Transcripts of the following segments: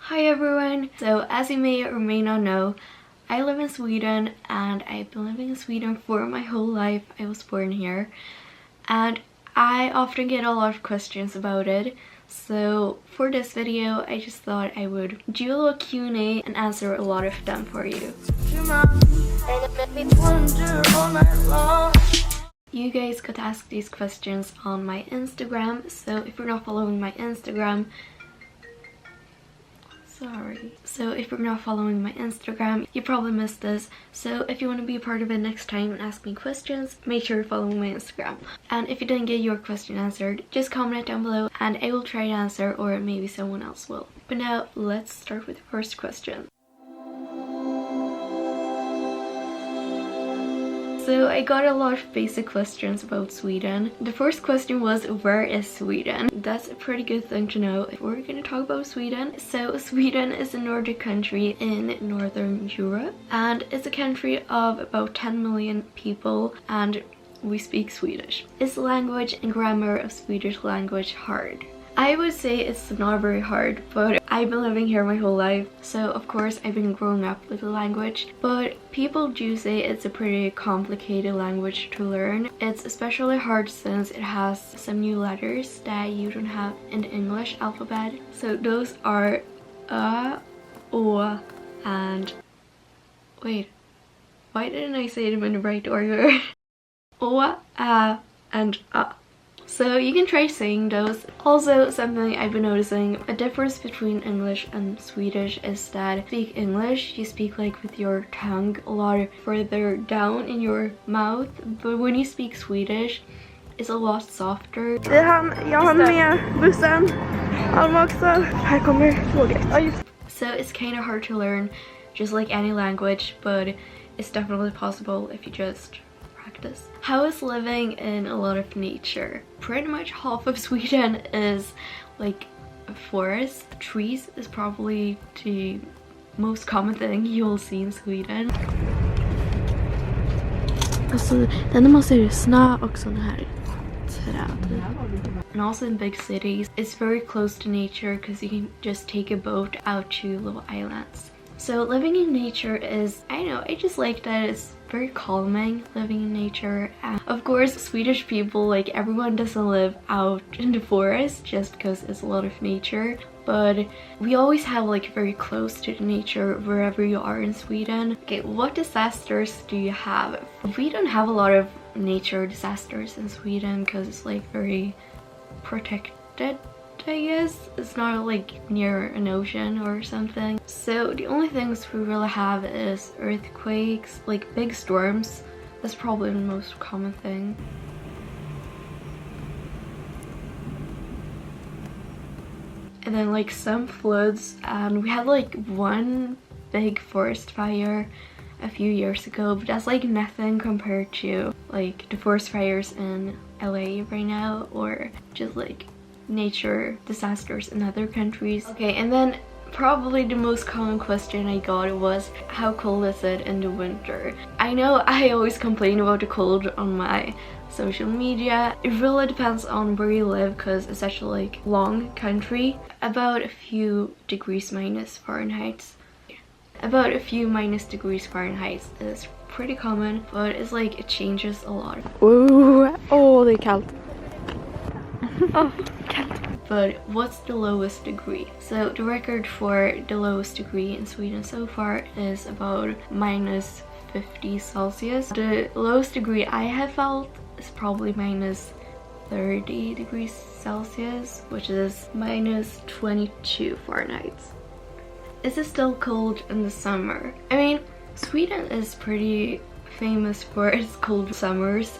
Hi everyone! So as you may or may not know, I live in Sweden and I've been living in Sweden for my whole life. I was born here and I often get a lot of questions about it. So for this video I just thought I would do a little Q&A and answer a lot of them for you. You guys got to ask these questions on my Instagram, so if you're not following my Instagram, you probably missed this. So if you want to be a part of it next time and ask me questions, make sure you're following my Instagram. And if you didn't get your question answered, just comment it down below and I will try to answer, or maybe someone else will. But now let's start with the first question. So I got a lot of basic questions about Sweden. The first question was, where is Sweden? That's a pretty good thing to know if we're gonna talk about Sweden. So Sweden is a Nordic country in Northern Europe and it's a country of about 10 million people and we speak Swedish. Is the language and grammar of Swedish language hard? I would say it's not very hard, but I've been living here my whole life, so of course I've been growing up with the language. But people do say it's a pretty complicated language to learn. It's especially hard since it has some new letters that you don't have in the English alphabet. So those are O, and wait, why didn't I say them in the right order? O, and A. So you can try saying those. Also, something I've been noticing, a difference between English and Swedish is that speak English, you speak like with your tongue a lot further down in your mouth, but when you speak Swedish, it's a lot softer. Jag hann med bussen. Alma också. Här kommer tåget. So it's kind of hard to learn, just like any language, but it's definitely possible if you just practice. How is living in a lot of nature? Pretty much half of Sweden is like a forest. Trees is probably the most common thing you'll see in Sweden. Alltså, det enda man ser är snö och såna här träd. And also in big cities, it's very close to nature because you can just take a boat out to little islands. So living in nature is, I don't know, I just like that it's very calming living in nature. And of course, Swedish people, like everyone doesn't live out in the forest just because it's a lot of nature, but we always have like very close to the nature wherever you are in Sweden. Okay, what disasters do you have? We don't have a lot of nature disasters in Sweden because it's like very protected, I guess. It's not like near an ocean or something. So the only things we really have is earthquakes, like big storms. That's probably the most common thing. And then like some floods, and we had like one big forest fire a few years ago, but that's like nothing compared to like the forest fires in LA right now, or just like nature disasters in other countries. Okay, and then probably the most common question I got was, how cold is it in the winter? I know I always complain about the cold on my social media. It really depends on where you live because it's such a like long country. About a few degrees minus Fahrenheit. About a few minus degrees Fahrenheit is pretty common, but it's like it changes a lot. Åh, det är kallt. Oh, but what's the lowest degree? So the record for the lowest degree in Sweden so far is about minus 50 Celsius. The lowest degree I have felt is probably minus 30 degrees Celsius, which is minus 22 Fahrenheit. Is it still cold in the summer? I mean, Sweden is pretty famous for its cold summers.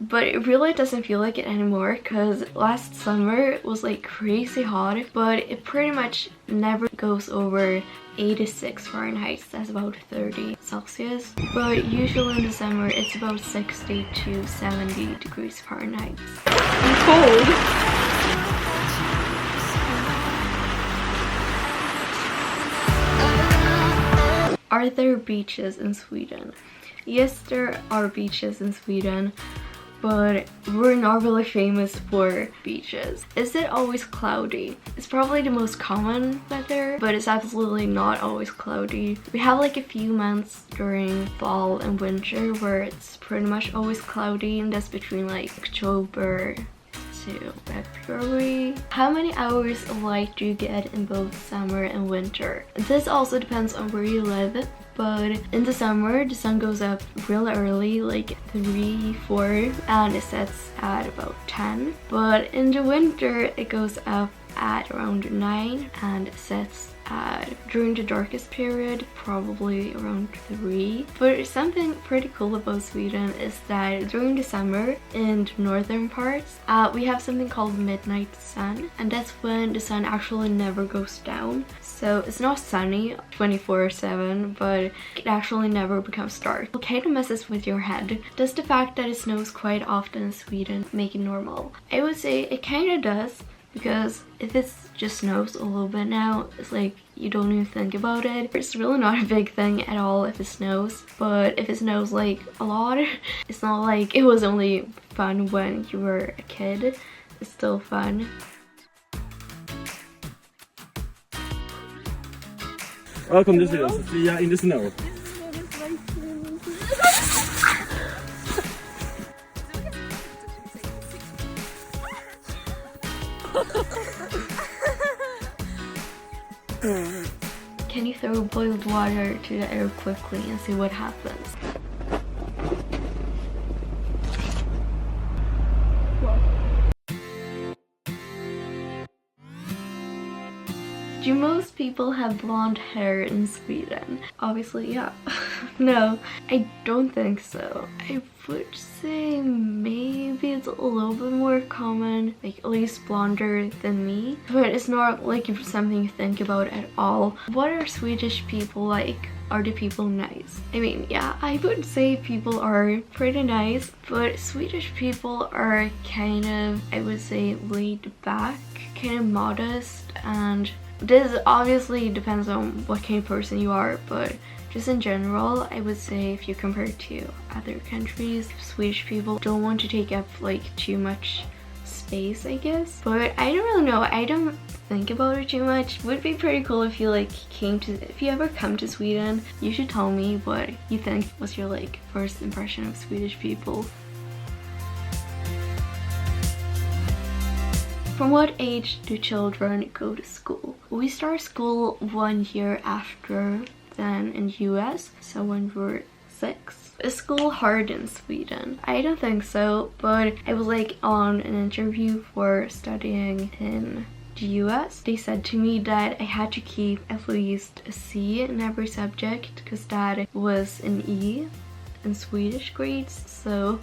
But it really doesn't feel like it anymore because last summer it was like crazy hot, but it pretty much never goes over 86 Fahrenheit. That's about 30 Celsius. But usually in the summer it's about 60 to 70 degrees Fahrenheit. It's cold. Are there beaches in Sweden? Yes, there are beaches in Sweden. but we're not really famous for beaches. Is it always cloudy? It's probably the most common weather, but it's absolutely not always cloudy. We have like a few months during fall and winter where it's pretty much always cloudy, and that's between like October to February. How many hours of light do you get in both summer and winter? This also depends on where you live, but in the summer the sun goes up real early, like 3, 4, and it sets at about 10. But in the winter it goes up at around 9 and sets at, during the darkest period, probably around 3. But something pretty cool about Sweden is that during the summer in the northern parts, we have something called midnight sun, and that's when the sun actually never goes down. So it's not sunny 24/7, but it actually never becomes dark. It kind of messes with your head. Does the fact that it snows quite often in Sweden make it normal? I would say it kind of does, because if it just snows a little bit now, it's like you don't even think about it. It's really not a big thing at all if it snows, but if it snows like a lot, it's not like it was only fun when you were a kid. It's still fun. Welcome to Sweden, Sofia in the snow. Can you throw boiled water to the air quickly and see what happens? Do most people have blonde hair in Sweden? Obviously, yeah. No, I don't think so. I would say maybe it's a little bit more common, like at least blonder than me, but it's not like something you think about at all. What are Swedish people like? Are the people nice? I mean, yeah, I would say people are pretty nice, but Swedish people are kind of, I would say, laid back, kind of modest, and this obviously depends on what kind of person you are, but just in general, I would say if you compare it to other countries, Swedish people don't want to take up like too much space, I guess. But I don't really know, I don't think about it too much. It would be pretty cool if you like if you ever come to Sweden, you should tell me what you think was your like first impression of Swedish people. From what age do children go to school? We start school 1 year after than in the US, so when we're 6. Is school hard in Sweden? I don't think so, but I was like on an interview for studying in the US. They said to me that I had to keep at least a C in every subject because that was an E in Swedish grades, so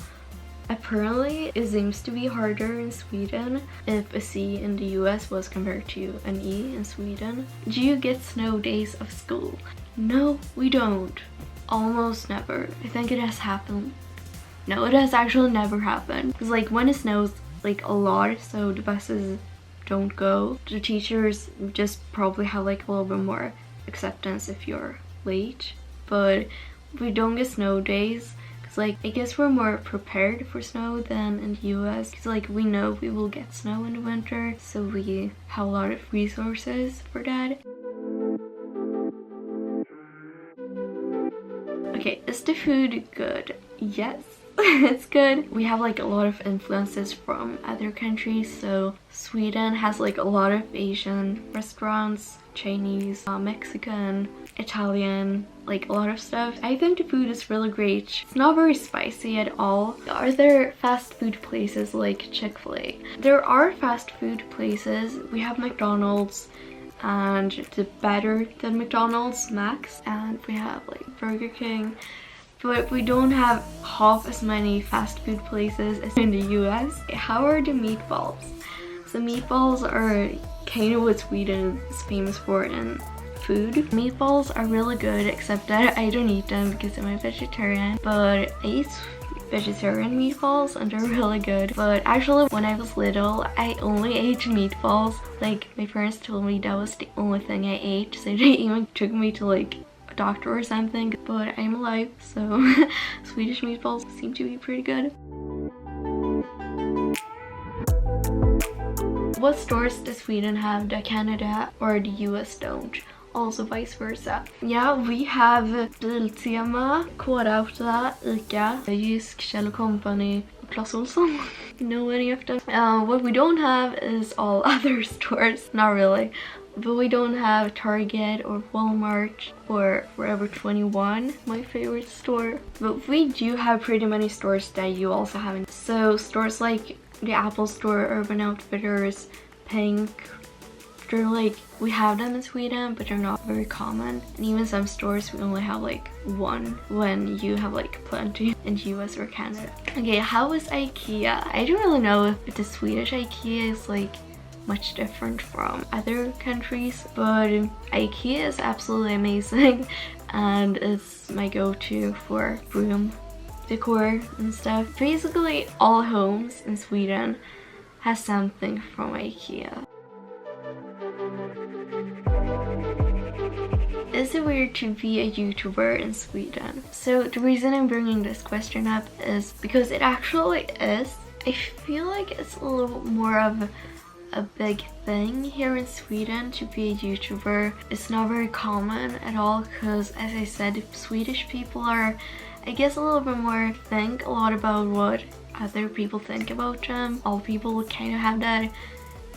apparently it seems to be harder in Sweden if a C in the US was compared to an E in Sweden. Do you get snow days of school? No, we don't. Almost never. I think it has happened. No, it has actually never happened. Because like when it snows like a lot, so the buses don't go, the teachers just probably have like a little bit more acceptance if you're late. But we don't get snow days. Like, I guess we're more prepared for snow than in the US, because like we know we will get snow in the winter, so we have a lot of resources for that. Okay, is the food good? Yes, it's good. We have like a lot of influences from other countries, so Sweden has like a lot of Asian restaurants, Chinese, Mexican, Italian, like a lot of stuff. I think the food is really great. It's not very spicy at all. Are there fast food places like Chick-fil-A? There are fast food places. We have McDonald's and the better than McDonald's, Max, and we have like Burger King, but we don't have half as many fast food places as in the US. How are the meatballs? So meatballs are kind of what Sweden is famous for in food. Meatballs are really good, except that I don't eat them because I'm a vegetarian, but I eat vegetarian meatballs and they're really good. But actually when I was little, I only ate meatballs. Like my parents told me that was the only thing I ate, so they even took me to like a doctor or something. But I'm alive, so Swedish meatballs seem to be pretty good. What stores does Sweden have that Canada or the US don't? Also vice versa. Yeah, we have Biltema, K-Rauta, ICA, Jysk, Kjell & Company, Clas Ohlson. Know any of them? What we don't have is all other stores. Not really. But we don't have Target or Walmart or Forever 21, my favorite store. But we do have pretty many stores that you also haven't. So stores like the Apple Store, Urban Outfitters, Pink, they're like, we have them in Sweden, but they're not very common. And even some stores we only have like one, when you have like plenty in US or Canada. Okay, how is IKEA? I don't really know if the Swedish IKEA is like much different from other countries, but IKEA is absolutely amazing and it's my go-to for room decor and stuff. Basically all homes in Sweden has something from IKEA. Is it weird to be a YouTuber in Sweden? So the reason I'm bringing this question up is because it actually is. I feel like it's a little more of a big thing here in Sweden to be a YouTuber. It's not very common at all because, as I said, Swedish people are, I guess, a little bit more think a lot about what other people think about them. All people kind of have that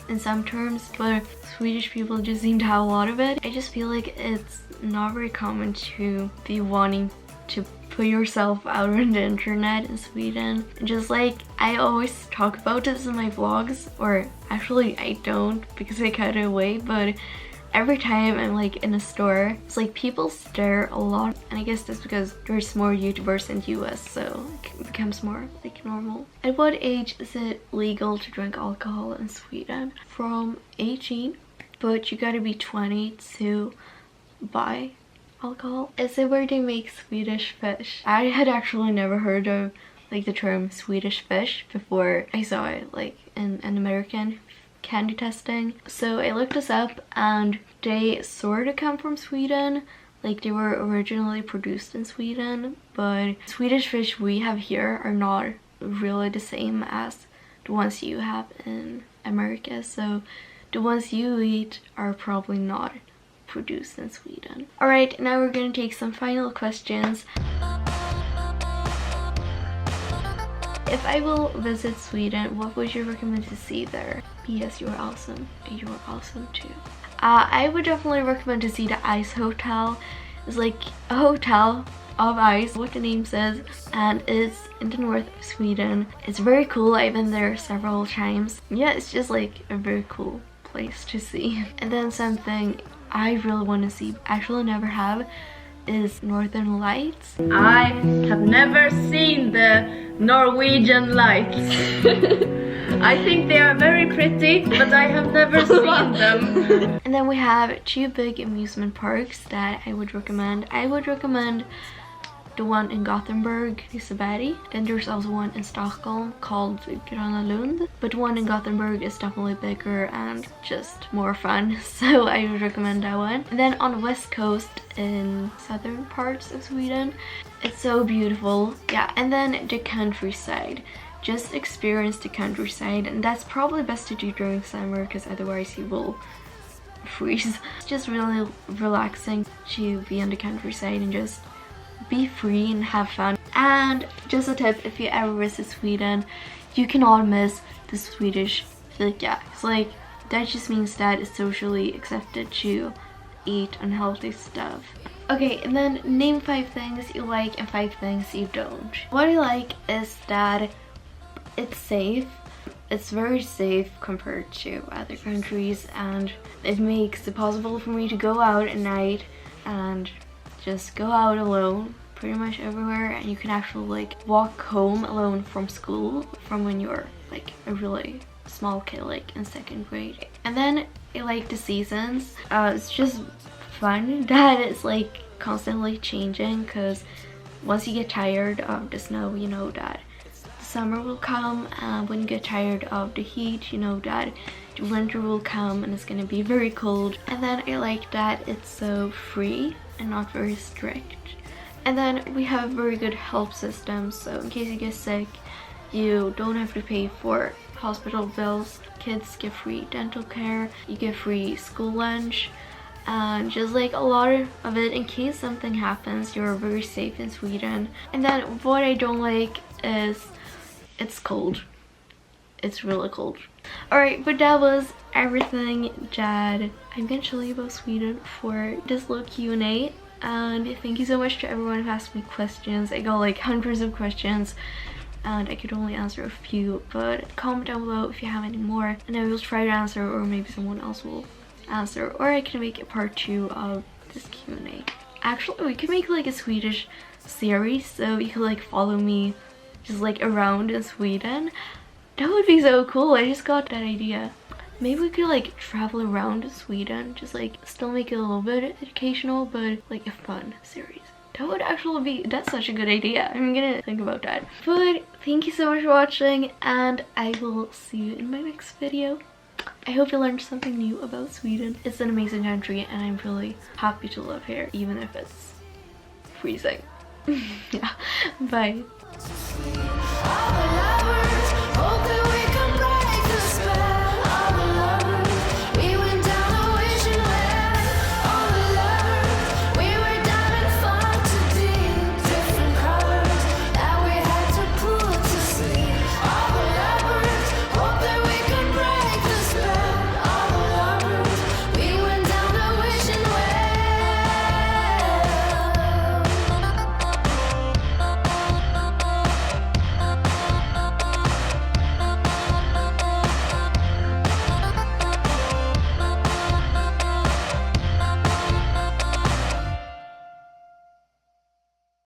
in some terms, but Swedish people just seem to have a lot of it. I just feel like it's not very common to be wanting to put yourself out on the internet in Sweden. Just like, I always talk about this in my vlogs, or actually I don't because I cut it away, but every time I'm like in a store, it's like people stare a lot, and I guess that's because there's more YouTubers in the US, so it becomes more like normal. At what age is it legal to drink alcohol in Sweden? From 18, but you gotta be 20 to buy alcohol. Is it where they make Swedish fish? I had actually never heard of like the term Swedish fish before I saw it like in an American candy testing. So I looked this up and they sort of come from Sweden. Like they were originally produced in Sweden, but Swedish fish we have here are not really the same as the ones you have in America. So the ones you eat are probably not produced in Sweden. Alright, now we're gonna take some final questions. If I will visit Sweden, what would you recommend to see there? Yes, you're awesome. You're awesome too. I would definitely recommend to see the Ice Hotel. It's like a hotel of ice, what the name says, and it's in the north of Sweden. It's very cool. I've been there several times. Yeah, it's just like a very cool place to see. And then something I really want to see, actually never have, is Northern Lights. I have never seen the Norwegian lights. I think they are very pretty, but I have never seen them. And then we have two big amusement parks that I would recommend. I would recommend the one in Gothenburg, Liseberg. Then there's also one in Stockholm called Gröna Lund. But the one in Gothenburg is definitely bigger and just more fun. So I would recommend that one. And then on the west coast in southern parts of Sweden, it's so beautiful. Yeah, and then the countryside. Just experience the countryside, and that's probably best to do during summer because otherwise you will freeze. It's just really relaxing to be in the countryside and just be free and have fun. And just a tip, if you ever visit Sweden, you cannot miss the Swedish fika. It's like, that just means that it's socially accepted to eat unhealthy stuff. Okay, and then name 5 things you like and 5 things you don't. What I like is that it's safe. It's very safe compared to other countries, and it makes it possible for me to go out at night and just go out alone pretty much everywhere, and you can actually like walk home alone from school from when you're like a really small kid, like in 2nd grade. And then I like the seasons. It's just fun that it's like constantly changing, because once you get tired of the snow, you know that summer will come, and when you get tired of the heat, you know that the winter will come and it's gonna be very cold. And then I like that it's so free and not very strict. And then we have very good health systems, so in case you get sick, you don't have to pay for hospital bills. kids get free dental care, you get free school lunch, and just like a lot of it in case something happens. You're very safe in Sweden. And then what I don't like is it's cold. It's really cold. Alright, but that was everything that I'm gonna tell you about Sweden for this little Q&A. And thank you so much to everyone who asked me questions. I got like hundreds of questions and I could only answer a few, but comment down below if you have any more and I will try to answer, or maybe someone else will answer, or I can make a part 2 of this Q&A. Actually, we could make like a Swedish series, so you could like follow me just like around in Sweden. That would be so cool. I just got that idea. Maybe we could like travel around Sweden, just like still make it a little bit educational, but like a fun series. That would actually be, that's such a good idea. I'm gonna think about that. But thank you so much for watching, and I will see you in my next video. I hope you learned something new about Sweden. It's an amazing country and I'm really happy to live here, even if it's freezing. Yeah, bye.